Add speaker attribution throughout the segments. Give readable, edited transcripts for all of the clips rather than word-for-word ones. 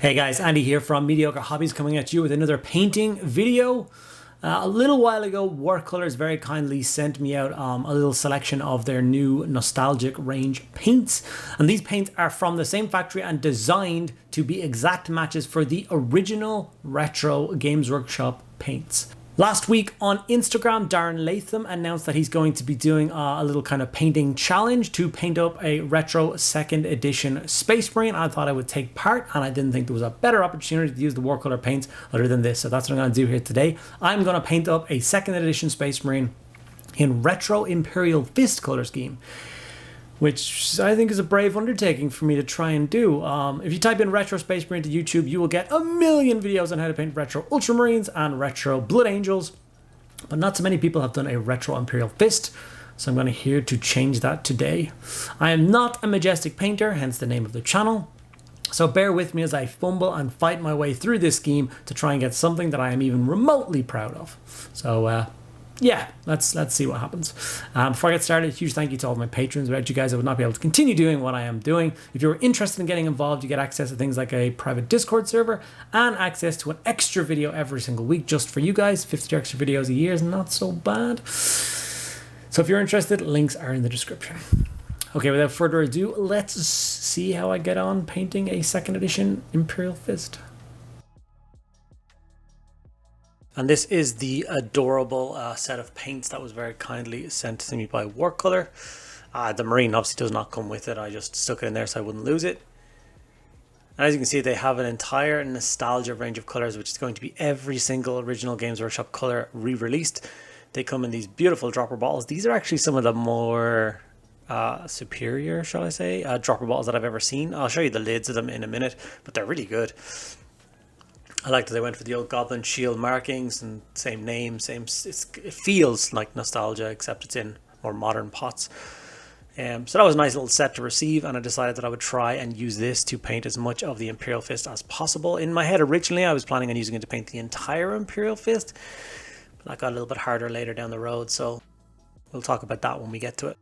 Speaker 1: Hey guys, Andy here from Mediocre Hobbies coming at you with another painting video. A little while ago, Warcolours very kindly sent me out a little selection of their new nostalgic range paints. And these paints are from the same factory and designed to be exact matches for the original retro Games Workshop paints. Last week on Instagram, Darren Latham announced that he's going to be doing a little kind of painting challenge to paint up a retro 2nd edition Space Marine. I thought I would take part, and I didn't think there was a better opportunity to use the Warcolour paints other than this. So that's what I'm going to do here today. I'm going to paint up a 2nd edition Space Marine in retro Imperial Fist color scheme, which I think is a brave undertaking for me to try and do. If you type in retro Space Marine to YouTube, you will get a million videos on how to paint retro Ultramarines and retro Blood Angels, but not so many people have done a retro Imperial Fist, so I'm going to here to change that today. I am not a majestic painter, hence the name of the channel, so bear with me as I fumble and fight my way through this scheme to try and get something that I am even remotely proud of. So yeah, let's see what happens. Before I get started, a huge thank you to all of my patrons. Without you guys, I would not be able to continue doing what I am doing. If you're interested in getting involved, you get access to things like a private Discord server and access to an extra video every single week just for you guys. 50 extra videos a year is not so bad. So if you're interested, links are in the description. Okay, without further ado, let's see how I get on painting a 2nd edition Imperial Fist. And this is the adorable set of paints that was very kindly sent to me by Warcolour. The Marine obviously does not come with it. I just stuck it in there so I wouldn't lose it. And as you can see, they have an entire nostalgia range of colours, which is going to be every single original Games Workshop colour re-released. They come in these beautiful dropper bottles. These are actually some of the more superior, shall I say, dropper bottles that I've ever seen. I'll show you the lids of them in a minute, but they're really good. I like that they went for the old Goblin Shield markings and same name, it feels like nostalgia, except it's in more modern pots. So that was a nice little set to receive, and I decided that I would try and use this to paint as much of the Imperial Fist as possible. In my head originally I was planning on using it to paint the entire Imperial Fist, but that got a little bit harder later down the road, so we'll talk about that when we get to it.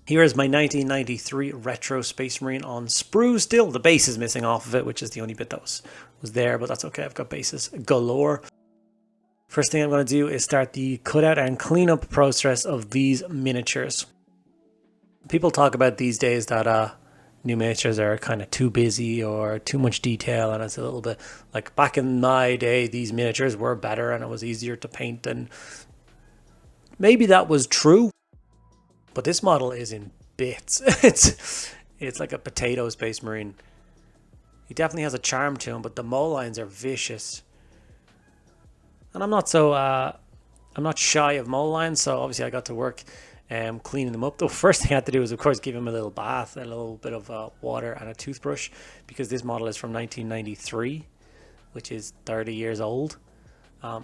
Speaker 1: Here is my 1993 retro Space Marine on sprue still. The base is missing off of it, which is the only bit that was there, but that's okay. I've got bases galore. First thing I'm going to do is start the cutout and cleanup process of these miniatures. People talk about these days that new miniatures are kind of too busy or too much detail, and it's a little bit like back in my day, these miniatures were better and it was easier to paint, and maybe that was true. But this model is in bits. It's like a potato Space Marine. He definitely has a charm to him, but the mold lines are vicious. And I'm not shy of mold lines, so obviously I got to work cleaning them up. The first thing I had to do was, of course, give him a little bath, a little bit of water and a toothbrush, because this model is from 1993, which is 30 years old.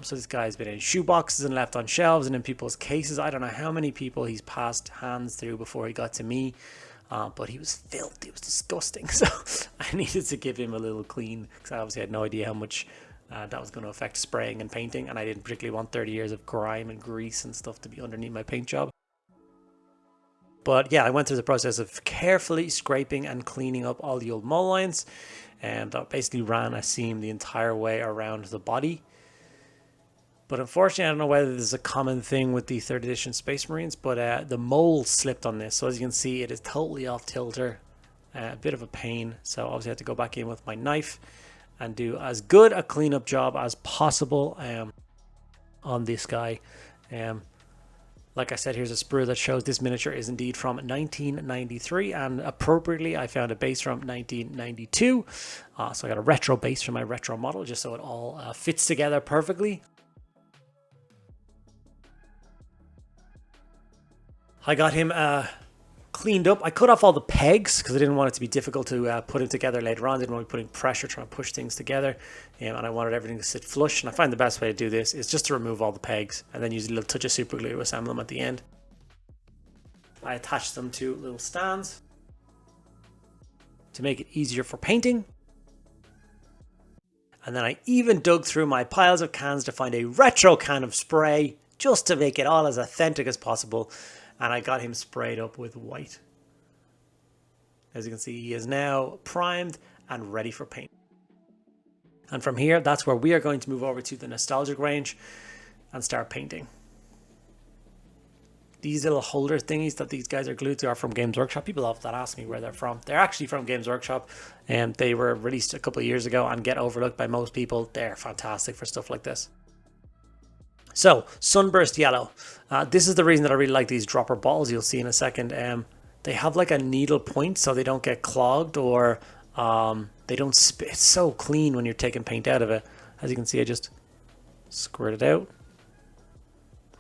Speaker 1: So this guy's been in shoe boxes and left on shelves and in people's cases. I don't know how many people he's passed hands through before he got to me, but he was filthy. It was disgusting. So I needed to give him a little clean, because I obviously had no idea how much that was going to affect spraying and painting, and I didn't particularly want 30 years of grime and grease and stuff to be underneath my paint job. But yeah, I went through the process of carefully scraping and cleaning up all the old mold lines, and that basically ran a seam the entire way around the body. But unfortunately, I don't know whether this is a common thing with the 3rd edition Space Marines, but the mold slipped on this. So as you can see, it is totally off kilter. A bit of a pain. So obviously I had to go back in with my knife and do as good a cleanup job as possible on this guy. Like I said, here's a sprue that shows this miniature is indeed from 1993, and appropriately I found a base from 1992. So I got a retro base for my retro model, just so it all fits together perfectly. I got him cleaned up. I cut off all the pegs because I didn't want it to be difficult to put it together later on. I didn't want to be putting pressure trying to push things together, and I wanted everything to sit flush. And I find the best way to do this is just to remove all the pegs and then use a little touch of super glue to assemble them at the end. I attached them to little stands to make it easier for painting. And then I even dug through my piles of cans to find a retro can of spray just to make it all as authentic as possible. And I got him sprayed up with white. As you can see, he is now primed and ready for paint. And from here, that's where we are going to move over to the nostalgic range and start painting. These little holder thingies that these guys are glued to are from Games Workshop. People often ask me where they're from. They're actually from Games Workshop, and they were released a couple of years ago and get overlooked by most people. They're fantastic for stuff like this. So, Sunburst Yellow. This is the reason that I really like these dropper bottles. You'll see in a second. They have like a needle point so they don't get clogged or they don't spit. It's so clean when you're taking paint out of it. As you can see, I just squirt it out.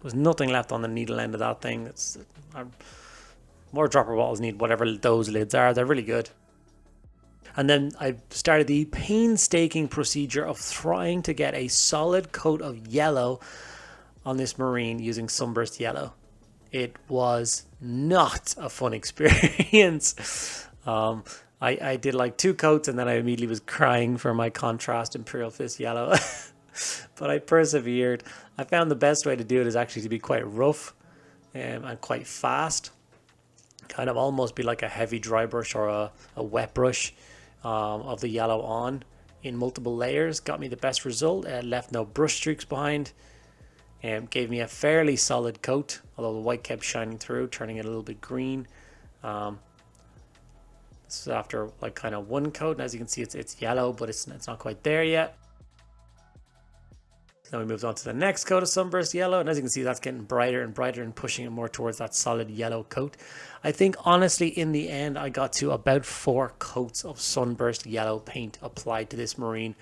Speaker 1: There's nothing left on the needle end of that thing. More dropper bottles need whatever those lids are. They're really good. And then I started the painstaking procedure of trying to get a solid coat of yellow on this marine using Sunburst Yellow. It was not a fun experience. I did like 2 coats and then I immediately was crying for my contrast Imperial Fists Yellow. But I persevered. I found the best way to do it is actually to be quite rough and quite fast. Kind of almost be like a heavy dry brush or a wet brush of the yellow on in multiple layers. Got me the best result. Left no brush streaks behind. Gave me a fairly solid coat, although the white kept shining through, turning it a little bit green. This is after like kind of 1 coat, and as you can see it's yellow, but it's not quite there yet. Then we moved on to the next coat of Sunburst Yellow, and as you can see that's getting brighter and brighter and pushing it more towards that solid yellow coat. I think honestly in the end I got to about 4 coats of Sunburst Yellow paint applied to this marine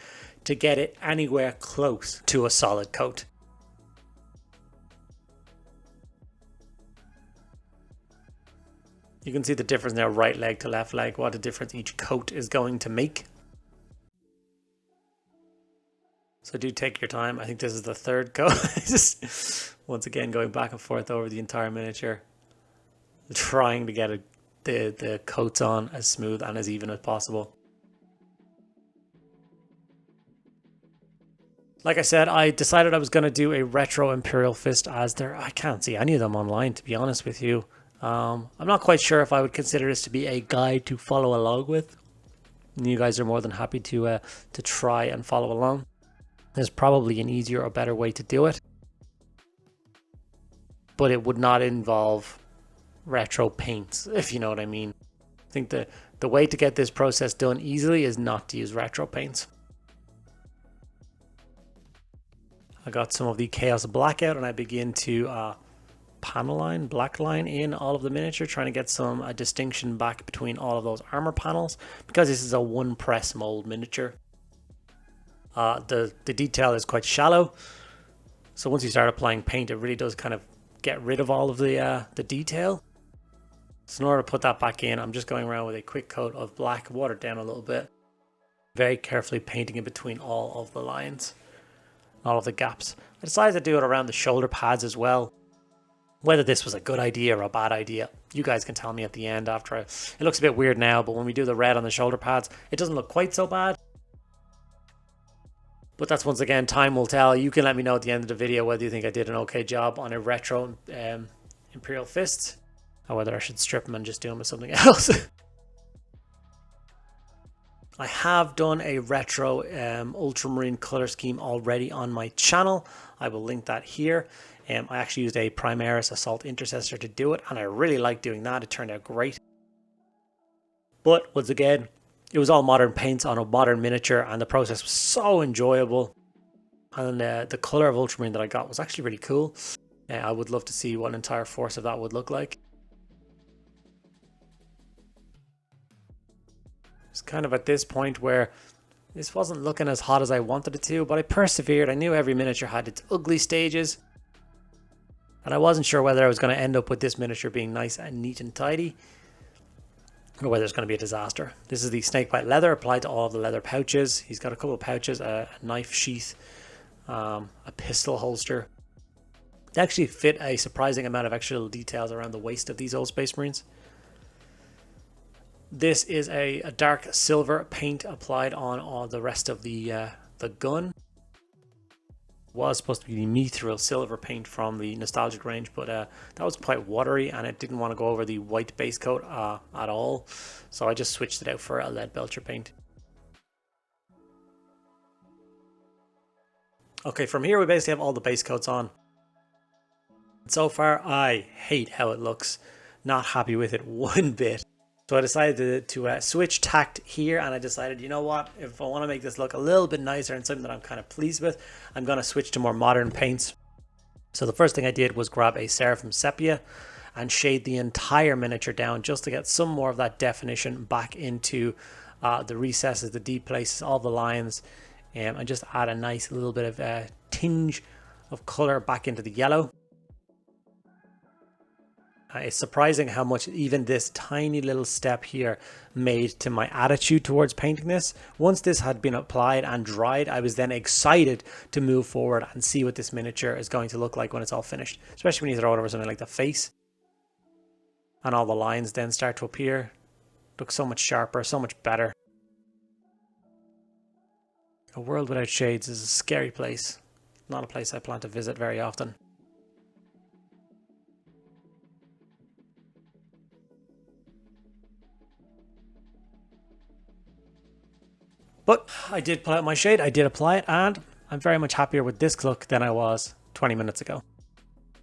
Speaker 1: to get it anywhere close to a solid coat. You can see the difference now, right leg to left leg, what a difference each coat is going to make. So do take your time. I think this is the 3rd coat. Just once again going back and forth over the entire miniature, trying to get the coats on as smooth and as even as possible. Like I said, I decided I was going to do a retro Imperial Fist as I can't see any of them online, to be honest with you. I'm not quite sure if I would consider this to be a guide to follow along with. You guys are more than happy to try and follow along. There's probably an easier or better way to do it, but it would not involve retro paints, if you know what I mean. I think the way to get this process done easily is not to use retro paints. I got some of the Chaos Black out and I begin to panel line, black line in all of the miniature, trying to get some distinction back between all of those armor panels, because this is a 1 press mold miniature. The detail is quite shallow, so once you start applying paint it really does kind of get rid of all of the detail. So in order to put that back in, I'm just going around with a quick coat of black, watered down a little bit, very carefully painting in between all of the lines, all of the gaps. I decided to do it around the shoulder pads as well. Whether this was a good idea or a bad idea, you guys can tell me at the end after. It looks a bit weird now, but when we do the red on the shoulder pads, it doesn't look quite so bad. But that's, once again, time will tell. You can let me know at the end of the video whether you think I did an okay job on a retro Imperial Fist, or whether I should strip them and just do them with something else. I have done a retro Ultramarine color scheme already on my channel. I will link that here. I actually used a Primaris Assault Intercessor to do it, and I really liked doing that. It turned out great. But once again, it was all modern paints on a modern miniature, and the process was so enjoyable. And the color of Ultramarine that I got was actually really cool. I would love to see what an entire force of that would look like. It's kind of at this point where this wasn't looking as hot as I wanted it to, but I persevered. I knew every miniature had its ugly stages, and I wasn't sure whether I was going to end up with this miniature being nice and neat and tidy, or whether it's going to be a disaster. This is the snakebite leather applied to all of the leather pouches. He's got a couple of pouches, a knife sheath, a pistol holster. They actually fit a surprising amount of extra little details around the waist of these old Space Marines. This is a dark silver paint applied on all the rest of the gun. Was supposed to be the mithril silver paint from the nostalgic range, but that was quite watery and it didn't want to go over the white base coat at all, so I just switched it out for a lead belcher paint. Okay, from here we basically have all the base coats on. So far, I hate how it looks. Not happy with it one bit. So I decided to switch tact here, and I decided, you know what, if I want to make this look a little bit nicer and something that I'm kind of pleased with, I'm going to switch to more modern paints. So the first thing I did was grab a Seraphim Sepia and shade the entire miniature down just to get some more of that definition back into the recesses, the deep places, all the lines, and just add a nice little bit of a tinge of color back into the yellow. It's surprising how much even this tiny little step here made to my attitude towards painting this. Once this had been applied and dried, I was then excited to move forward and see what this miniature is going to look like when it's all finished. Especially when you throw it over something like the face. And all the lines then start to appear. Looks so much sharper, so much better. A world without shades is a scary place. Not a place I plan to visit very often. But I did pull out my shade, I did apply it, and I'm very much happier with this look than I was 20 minutes ago.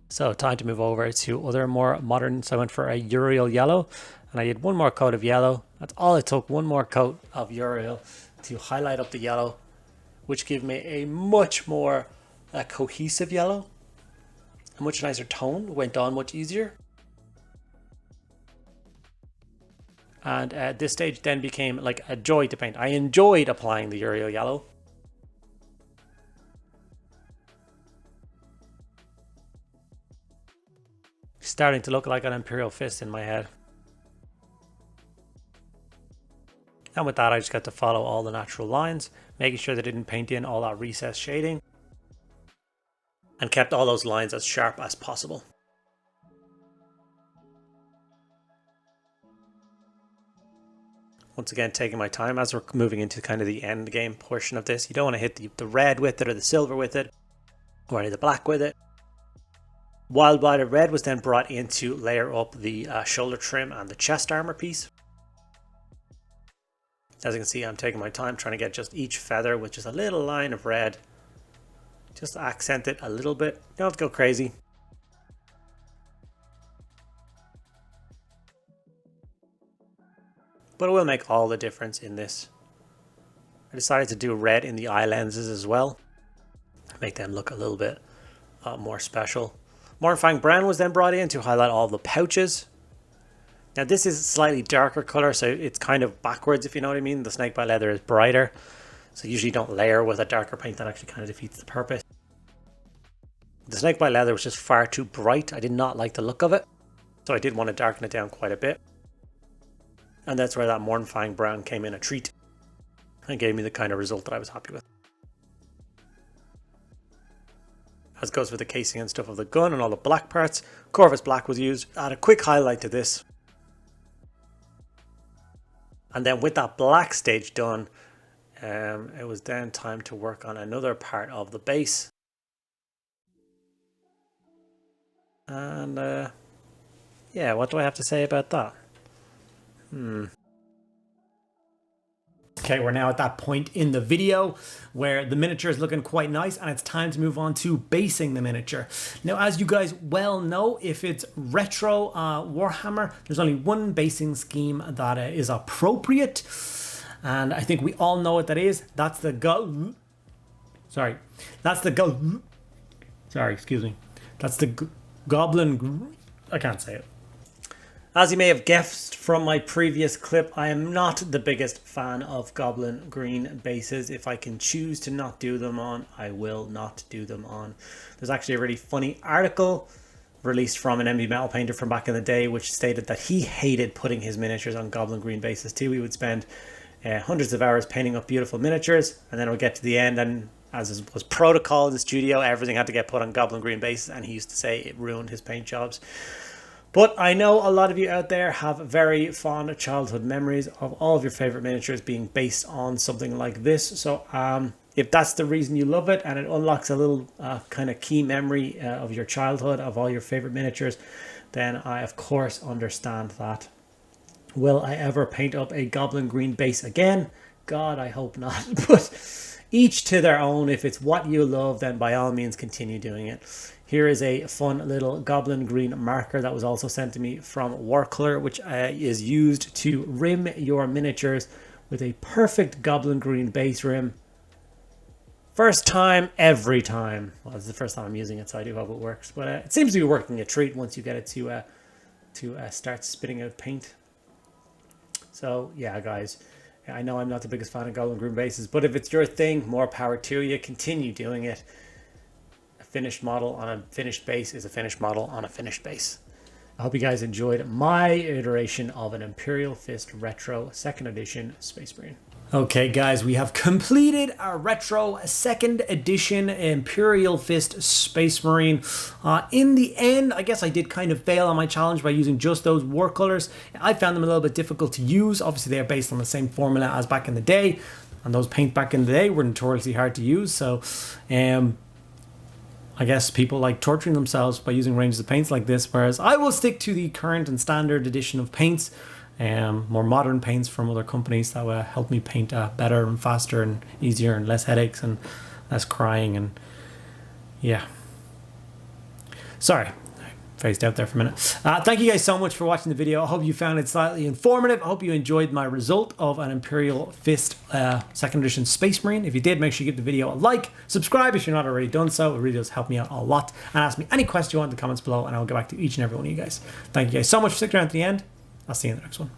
Speaker 1: So time to move over to other more modern. So I went for a Uriel yellow, and I did one more coat of yellow. That's all it took, one more coat of Uriel to highlight up the yellow, which gave me a much more cohesive yellow. A much nicer tone, went on much easier. And at this stage then became like a joy to paint. I enjoyed applying the Uriel yellow. Starting to look like an Imperial Fist in my head. And with that, I just got to follow all the natural lines, making sure they didn't paint in all that recessed shading, and kept all those lines as sharp as possible. Once again, taking my time as we're moving into kind of the end game portion of this. You don't want to hit the red with it or the silver with it or any of the black with it. Wild Blighted Red was then brought in to layer up the shoulder trim and the chest armor piece. As you can see, I'm taking my time trying to get just each feather with just a little line of red. Just to accent it a little bit. You don't have to go crazy. But it will make all the difference in this. I decided to do red in the eye lenses as well. Make them look a little bit more special. Mornfang Brown was then brought in to highlight all the pouches. Now this is a slightly darker color, so it's kind of backwards, if you know what I mean. The Snakebite Leather is brighter, so usually don't layer with a darker paint. That actually kind of defeats the purpose. The Snakebite Leather was just far too bright. I did not like the look of it, so I did want to darken it down quite a bit. And that's where that Mornfang Brown came in a treat and gave me the kind of result that I was happy with. As goes with the casing and stuff of the gun and all the black parts, Corvus Black was used. Add a quick highlight to this. And then with that black stage done, it was then time to work on another part of the base. And yeah, what do I have to say about that? Okay, we're now at that point in the video where the miniature is looking quite nice, and it's time to move on to basing the miniature. Now, as you guys well know, if it's retro Warhammer, there's only one basing scheme that is appropriate, and I think we all know what that is. That's the Goblin. I can't say it. As you may have guessed from my previous clip, I am not the biggest fan of Goblin Green bases. If I can choose to not do them on, I will not do them on. There's actually a really funny article released from an MB Metal painter from back in the day, which stated that he hated putting his miniatures on Goblin Green bases too. He would spend hundreds of hours painting up beautiful miniatures, and then it would get to the end, and as was protocol in the studio, everything had to get put on Goblin Green bases, and he used to say it ruined his paint jobs. But I know a lot of you out there have very fond childhood memories of all of your favorite miniatures being based on something like this. So if that's the reason you love it and it unlocks a little kind of key memory of your childhood of all your favorite miniatures, then I of course understand that. Will I ever paint up a Goblin Green base again? God, I hope not. But each to their own. If it's what you love, then by all means continue doing it. Here is a fun little goblin green marker that was also sent to me from Warcolours, which is used to rim your miniatures with a perfect goblin green base rim. First time, every time. Well, it's the first time I'm using it, so I do hope it works. But it seems to be working a treat once you get it to start spitting out paint. So yeah, guys, I know I'm not the biggest fan of goblin green bases, but if it's your thing, more power to you. Continue doing it. A finished model on a finished base is a finished model on a finished base. I hope you guys enjoyed my iteration of an Imperial Fist Retro 2nd Edition Space Marine. Okay guys, we have completed our Retro 2nd Edition Imperial Fist Space Marine. In the end, I guess I did kind of fail on my challenge by using just those Warcolours. I found them a little bit difficult to use. Obviously they are based on the same formula as back in the day, and those paints back in the day were notoriously hard to use, so I guess people like torturing themselves by using ranges of paints like this, whereas I will stick to the current and standard edition of paints, more modern paints from other companies that will help me paint better and faster and easier and less headaches and less crying. And yeah, sorry, phased out there for a minute. Thank you guys so much for watching the video. I hope you found it slightly informative. I hope you enjoyed my result of an Imperial Fist 2nd Edition Space Marine. If you did, make sure you give the video a like, subscribe if you're not already done so. It really does help me out a lot. And ask me any question you want in the comments below, and I'll get back to each and every one of you guys. Thank you guys so much for sticking around to the end. I'll see you in the next one.